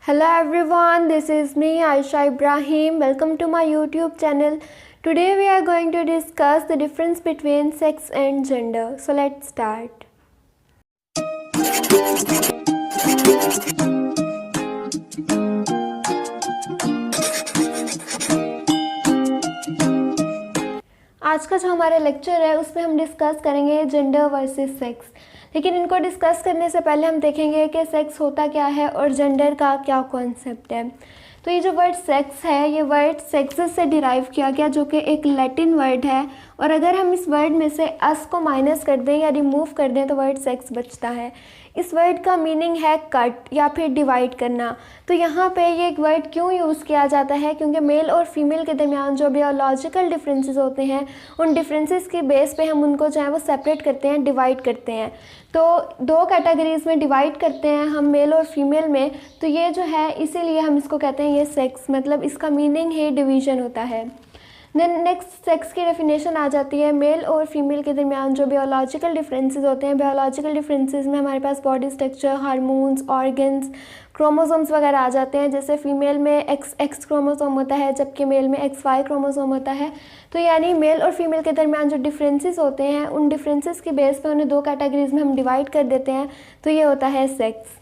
Hello everyone, this is me Aisha Ibrahim. Welcome to my YouTube channel. Today we are going to discuss the difference between sex and gender. So let's start. आज का जो हमारा lecture है उसमें हम discuss करेंगे gender versus sex. लेकिन इनको डिस्कस करने से पहले हम देखेंगे कि सेक्स होता क्या है और जेंडर का क्या कॉन्सेप्ट है। तो ये जो वर्ड सेक्स है, ये वर्ड सेक्सेस से डिराइव किया गया, जो कि एक लैटिन वर्ड है। और अगर हम इस वर्ड में से अस को माइनस कर दें या रिमूव कर दें तो वर्ड सेक्स बचता है। इस वर्ड का मीनिंग है कट या फिर डिवाइड करना। तो यहाँ पे ये एक वर्ड क्यों यूज़ किया जाता है, क्योंकि मेल और फीमेल के दरमियान जो बायोलॉजिकल डिफरेंसेस होते हैं, उन डिफरेंसेस की बेस पे हम उनको जो है वो सेपरेट करते हैं, डिवाइड करते हैं। तो दो कैटेगरीज़ में डिवाइड करते हैं हम, मेल और फीमेल में। तो ये जो है इसीलिए हम इसको कहते हैं ये सेक्स, मतलब इसका मीनिंग ही डिवीज़न होता है। देन नेक्स्ट सेक्स की डेफिनेशन आ जाती है मेल और फीमेल के दरमियान जो बायोलॉजिकल डिफरेंसेस होते हैं। बायोलॉजिकल डिफरेंसेस में हमारे पास body structure, hormones, organs, chromosomes वगैरह आ जाते हैं। जैसे फीमेल में एक्स क्रोमोसोम होता है, जबकि मेल में XY क्रोमोसोम होता है। तो यानी मेल और फीमेल के दरमियान जो डिफरेंसेस होते हैं, उन डिफरेंसेस की बेस पे उन्हें दो कैटेगरीज में हम डिवाइड कर देते हैं। तो ये होता है सेक्स।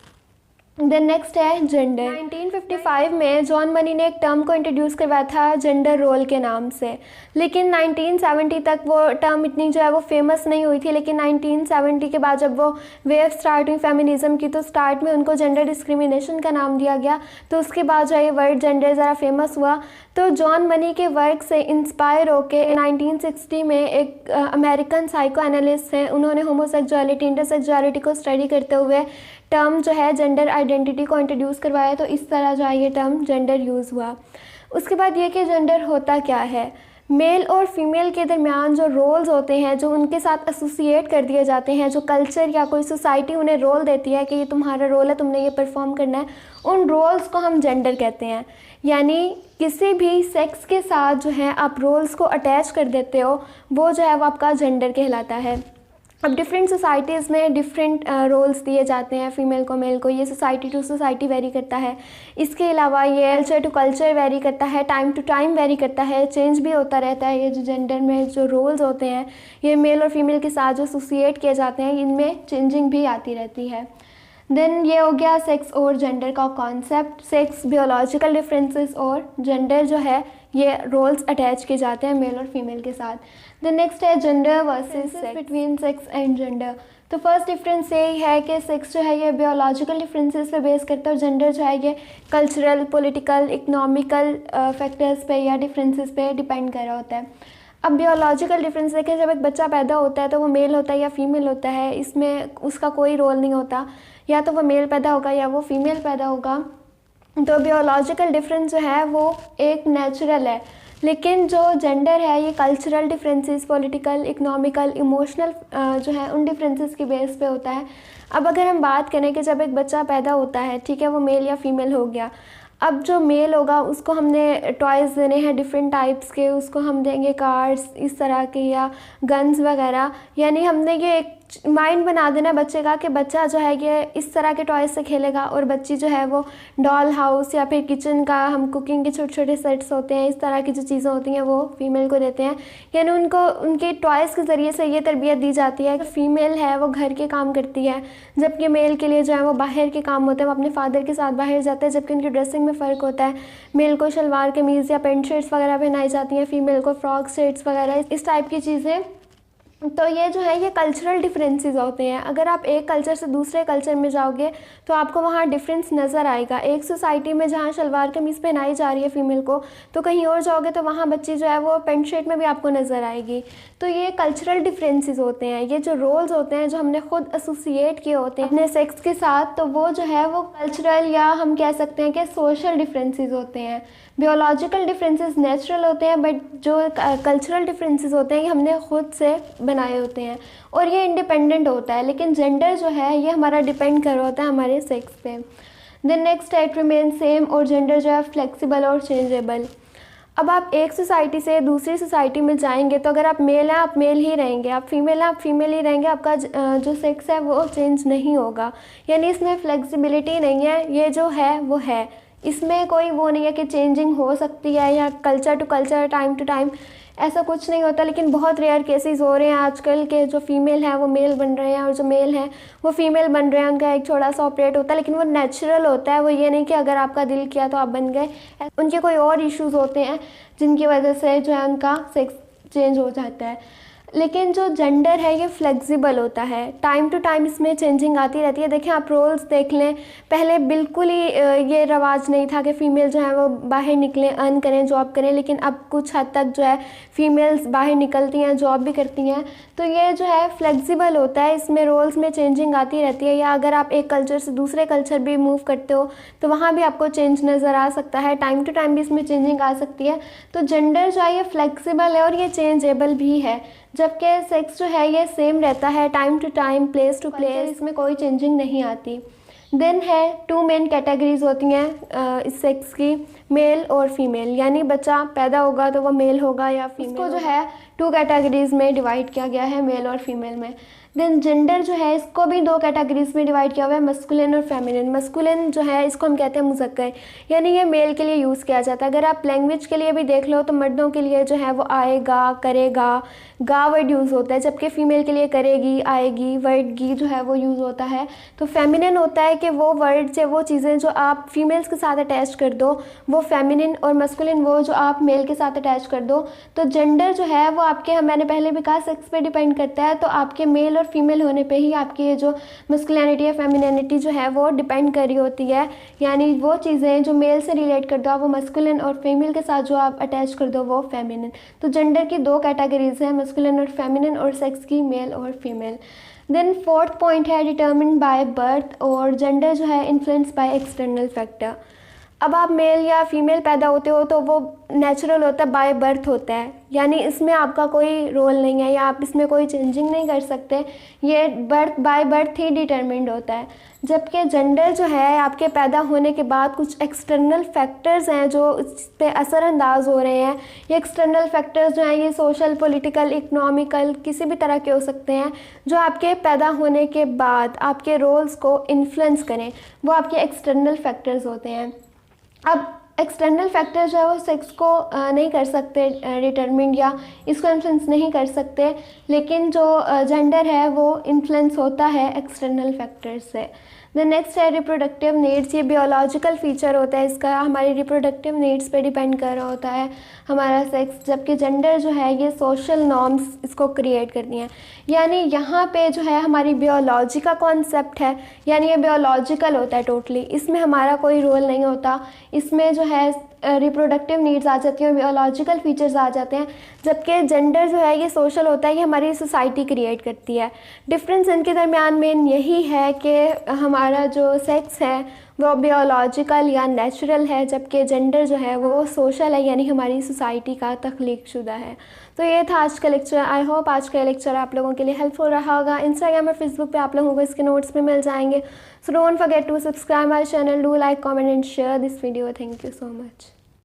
देन नेक्स्ट है जेंडर। 1955 में जॉन मनी ने एक टर्म को इंट्रोड्यूस करवाया था जेंडर रोल के नाम से। लेकिन 1970 तक वो टर्म इतनी जो है वो फेमस नहीं हुई थी। लेकिन 1970 के बाद जब वो वेव स्टार्ट हुई फेमिनिज्म की, तो स्टार्ट में उनको जेंडर डिस्क्रिमिनेशन का नाम दिया गया। तो उसके बाद जो ये वर्ड जेंडर ज़रा फेमस हुआ। तो जॉन मनी के वर्क से इंस्पायर होकर 1960 में एक अमेरिकन साइको एनालिस्ट हैं, उन्होंने होमोसेक्सुअलिटी, इंटरसेक्सुअलिटी को स्टडी करते हुए टर्म जो है जेंडर आइडेंटिटी को इंट्रोड्यूस करवाया। तो इस तरह जो है ये टर्म जेंडर यूज़ हुआ। उसके बाद ये कि जेंडर होता क्या है। मेल और फीमेल के दरमियान जो रोल्स होते हैं, जो उनके साथ एसोसिएट कर दिए जाते हैं, जो कल्चर या कोई सोसाइटी उन्हें रोल देती है कि ये तुम्हारा रोल है, तुमने ये परफॉर्म करना है, उन रोल्स को हम जेंडर कहते हैं। यानी किसी भी सेक्स के साथ जो है आप रोल्स को अटैच कर देते हो, वो जो है वो आपका जेंडर कहलाता है। अब डिफरेंट सोसाइटीज़ में डिफरेंट रोल्स दिए जाते हैं फीमेल को, मेल को। ये सोसाइटी टू सोसाइटी वेरी करता है। इसके अलावा ये कल्चर टू कल्चर वेरी करता है, टाइम टू टाइम वेरी करता है, चेंज भी होता रहता है। ये जो जेंडर में जो रोल्स होते हैं, ये मेल और फीमेल के साथ जो एसोसिएट किए जाते हैं, इनमें चेंजिंग भी आती रहती है। देन ये हो गया सेक्स और जेंडर का कॉन्सेप्ट। सेक्स बायोलॉजिकल डिफरेंसेस और जेंडर जो है ये रोल्स अटैच किए जाते हैं मेल और फीमेल के साथ। देन नेक्स्ट है gender versus sex, between sex and gender. तो फर्स्ट डिफरेंस यही है कि सेक्स जो है ये बायोलॉजिकल डिफरेंसेस पे बेस करता है और जेंडर जो है ये कल्चरल, पॉलिटिकल, इकोनॉमिकल फैक्टर्स पे या डिफरेंसेस पे डिपेंड कर रहा होता है। अब बायोलॉजिकल डिफरेंस देखें, जब एक बच्चा पैदा होता है तो वो मेल होता है या फीमेल होता है, इसमें उसका कोई रोल नहीं होता। या तो वो मेल पैदा होगा या वो फीमेल पैदा होगा। तो बायोलॉजिकल डिफरेंस जो है वो एक नेचुरल है। लेकिन जो जेंडर है ये cultural differences, political, economical, emotional जो है उन डिफरेंसेस की बेस पे होता है। अब अगर हम बात करें कि जब एक बच्चा पैदा होता है, ठीक है, वो मेल या फीमेल हो गया। अब जो मेल होगा उसको हमने टॉयज़ देने हैं डिफरेंट टाइप्स के, उसको हम देंगे कार्ड्स इस तरह के या गन्स वगैरह। यानी हमने ये एक माइंड बना देना बच्चे का कि बच्चा जो है ये इस तरह के टॉयज़ से खेलेगा, और बच्ची जो है वो डॉल हाउस या फिर किचन का, हम कुकिंग के छोटे छोटे सेट्स होते हैं, इस तरह की जो चीज़ें होती हैं वो फीमेल को देते हैं। यानी उनको उनके टॉयज़ के ज़रिए से ये तरबियत दी जाती है कि फीमेल है वो घर के काम करती है, जबकि मेल के लिए जो है वो बाहर के काम होते हैं, वो अपने फादर के साथ बाहर जाते हैं। जबकि उनकी ड्रेसिंग में फ़र्क होता है, मेल को शलवार कमीज़ या पेंट शर्ट्स वगैरह पहनाई जाती हैं, फीमेल को फ्रॉक शर्ट्स वगैरह, इस टाइप की चीज़ें। तो ये जो है ये कल्चरल डिफरेंसेस होते हैं। अगर आप एक कल्चर से दूसरे कल्चर में जाओगे तो आपको वहाँ डिफरेंस नज़र आएगा। एक सोसाइटी में जहाँ शलवार कमीज़ पहनाई जा रही है फीमेल को, तो कहीं और जाओगे तो वहाँ बच्ची जो है वो पेंट शर्ट में भी आपको नज़र आएगी। तो ये कल्चरल डिफरेंसेस होते हैं। ये जो रोल्स होते हैं जो हमने खुद एसोसिएट किए होते हैं अपने सेक्स के साथ, तो वो जो है वो कल्चरल या हम कह सकते हैं कि सोशल डिफरेंसेस होते हैं। बायोलॉजिकल डिफरेंसेस नेचुरल होते हैं, बट जो कल्चरल डिफरेंसेस होते हैं ये हमने खुद से बनाए होते हैं और ये इंडिपेंडेंट होता है। लेकिन जेंडर जो है ये हमारा डिपेंड कर रहा होता है हमारे सेक्स पे। देन नेक्स्ट है इट रिमेन सेम, और जेंडर जो है फ्लेक्सिबल और चेंजेबल। अब आप एक सोसाइटी से दूसरी सोसाइटी में जाएंगे तो अगर आप मेल हैं आप मेल ही रहेंगे, आप फीमेल हैं आप फीमेल ही रहेंगे, आपका जो सेक्स है वो चेंज नहीं होगा। यानी इसमें फ्लेक्सिबिलिटी नहीं है, ये जो है वो है, इसमें कोई वो नहीं है कि चेंजिंग हो सकती है या culture to culture, time to time, ऐसा कुछ नहीं होता। लेकिन बहुत रेयर केसेस हो रहे हैं आजकल के, जो फीमेल हैं वो मेल बन रहे हैं और जो मेल हैं वो फीमेल बन रहे हैं। उनका एक छोटा सा ऑपरेट होता है, लेकिन वो नेचुरल होता है, वो ये नहीं कि अगर आपका दिल किया तो आप बन गए। उनके कोई और इश्यूज होते हैं जिनकी वजह से जो है उनका सेक्स चेंज हो जाता है। लेकिन जो जेंडर है ये फ्लेक्सिबल होता है, टाइम टू टाइम इसमें चेंजिंग आती रहती है। देखें आप रोल्स देख लें, पहले बिल्कुल ही ये रवाज नहीं था कि फ़ीमेल जो है वो बाहर निकलें, अर्न करें, जॉब करें, लेकिन अब कुछ हद तक जो है फीमेल्स बाहर निकलती हैं, जॉब भी करती हैं। तो ये जो है फ्लेक्सिबल होता है, इसमें रोल्स में चेंजिंग आती रहती है। या अगर आप एक कल्चर से दूसरे कल्चर भी मूव करते हो तो वहाँ भी आपको चेंज नज़र आ सकता है, टाइम टू टाइम भी इसमें चेंजिंग आ सकती है। तो जेंडर जो है ये फ्लेक्सिबल है और ये चेंजेबल भी है, जबकि सेक्स जो है ये सेम रहता है, time to time, place to place, इसमें कोई चेंजिंग नहीं आती। देन है 2 मेन कैटेगरीज होती हैं इस सेक्स की, मेल और फीमेल। यानी बच्चा पैदा होगा तो वो मेल होगा या फीमेल। इसको जो है 2 कैटेगरीज में डिवाइड किया गया है, मेल और फीमेल में। देन जेंडर जो है इसको भी 2 कैटेगरीज में डिवाइड किया हुआ है, मस्कुलिन और फेमिनिन। मस्कुलिन जो है इसको हम कहते हैं मुज़क्कर, यानी ये मेल के लिए यूज़ किया जाता है। अगर आप लैंग्वेज के लिए भी देख लो तो मर्दों के लिए जो है वो आएगा, करेगा, गा वर्ड यूज़ होता है, जबकि फ़ीमेल के लिए करेगी, आएगी, वर्ड गी जो है वो यूज़ होता है। तो फेमिनिन होता है कि वो वर्ड से वो चीज़ें जो आप फीमेल्स के साथ अटैच कर दो वो फेमिनिन, और मस्कुलिन वो जो आप मेल के साथ अटैच कर दो। तो जेंडर जो है वो आपके, मैंने पहले भी कहा, सेक्स पे डिपेंड करता है। तो आपके मेल और फीमेल होने पे ही आपकी ये जो मस्कुलिनिटी या फेमिनिनिटी जो है वो डिपेंड कर रही होती है। यानी वो चीज़ें जो मेल से रिलेट कर दो आप वो मस्कुलिन, और फीमेल के साथ जो आप अटैच कर दो वो फेमिनिन। तो जेंडर की 2 कैटेगरीज हैं, मस्कुलिन और फेमिनिन, और सेक्स की मेल और फीमेल। देन 4th पॉइंट है डिटर्मिन्ड बाय बर्थ, और जेंडर जो है इन्फ्लुएंस बाय एक्सटर्नल फैक्टर। अब आप मेल या फीमेल पैदा होते हो तो वो नेचुरल होता है, बाय बर्थ होता है, यानी इसमें आपका कोई रोल नहीं है या आप इसमें कोई चेंजिंग नहीं कर सकते, ये बाय बर्थ ही डिटरमिन्ड होता है। जबकि जेंडर जो है आपके पैदा होने के बाद कुछ एक्सटर्नल फैक्टर्स हैं जो इस पे असरअंदाज हो रहे हैं। ये एक्सटर्नल फैक्टर्स जो हैं ये सोशल, पॉलिटिकल, इकोनॉमिकल, किसी भी तरह के हो सकते हैं, जो आपके पैदा होने के बाद आपके रोल्स को इन्फ्लुएंस करें, वो आपके एक्सटर्नल फैक्टर्स होते हैं। अब एक्सटर्नल फैक्टर जो है वो सेक्स को नहीं कर सकते डिटरमिन, या इसको इन्फ्लुएंस नहीं कर सकते, लेकिन जो जेंडर है वो इन्फ्लुएंस होता है एक्सटर्नल फैक्टर से। द नेक्स्ट है रिप्रोडक्टिव नीड्स, ये बियोलॉजिकल फीचर होता है इसका, हमारी रिप्रोडक्टिव नीड्स पे डिपेंड कर रहा होता है हमारा सेक्स, जबकि जेंडर जो है ये सोशल नॉर्म्स इसको क्रिएट करती हैं। यानी यहाँ पे जो है हमारी बियोलॉजी का कॉन्सेप्ट है, यानी ये बियोलॉजिकल होता है टोटली, इसमें हमारा कोई रोल नहीं होता, इसमें जो है रिप्रोडक्टिव नीड्स आ जाती हैं, बियोलॉजिकल फीचर्स आ जाते हैं। जबकि जेंडर जो है ये सोशल होता है, ये हमारी सोसाइटी क्रिएट करती है। डिफरेंस इनके दरमियान मेन यही है कि हमारा जो सेक्स है वो बियोलॉजिकल या नेचुरल है, जबकि जेंडर जो है वो सोशल है, यानी हमारी सोसाइटी का तख्लीक शुदा है। तो ये था आज का लेक्चर। आई होप आज का लेक्चर आप लोगों के लिए हेल्पफुल रहा होगा। इंस्टाग्राम और फेसबुक पे आप लोगों को इसके नोट्स में मिल जाएंगे। So don't forget to subscribe my channel, do like, comment and share this video. Thank you so much.